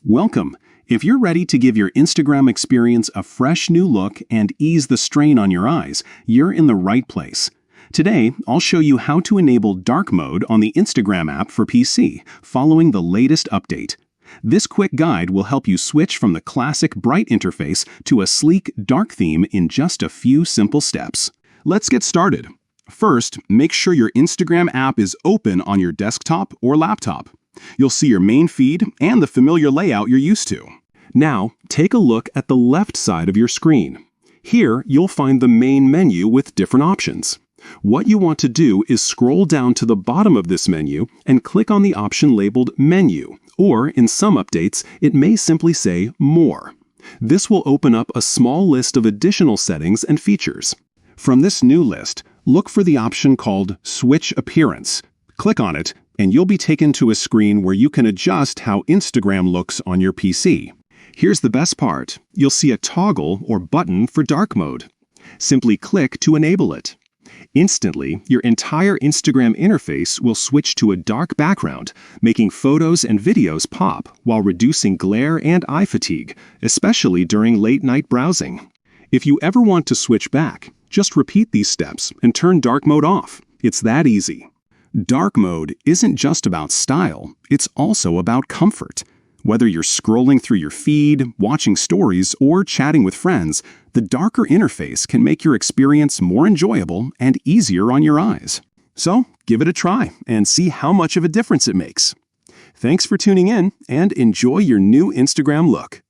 Welcome. If you're ready to give your Instagram experience a fresh new look and ease the strain on your eyes, you're in the right place. Today, I'll show you how to enable dark mode on the Instagram app for PC following the latest update. This quick guide will help you switch from the classic bright interface to a sleek dark theme in just a few simple steps. Let's get started. First, make sure your Instagram app is open on your desktop or laptop. You'll see your main feed and the familiar layout you're used to. Now, take a look at the left side of your screen. Here, you'll find the main menu with different options. What you want to do is scroll down to the bottom of this menu and click on the option labeled Menu, or in some updates, it may simply say More. This will open up a small list of additional settings and features. From this new list, look for the option called Switch Appearance. Click on it, and you'll be taken to a screen where you can adjust how Instagram looks on your PC. Here's the best part. You'll see a toggle or button for dark mode. Simply click to enable it. Instantly, your entire Instagram interface will switch to a dark background, making photos and videos pop while reducing glare and eye fatigue, especially during late-night browsing. If you ever want to switch back, just repeat these steps and turn dark mode off. It's that easy. Dark mode isn't just about style, it's also about comfort. Whether you're scrolling through your feed, watching stories, or chatting with friends, the darker interface can make your experience more enjoyable and easier on your eyes. So, give it a try and see how much of a difference it makes. Thanks for tuning in and enjoy your new Instagram look.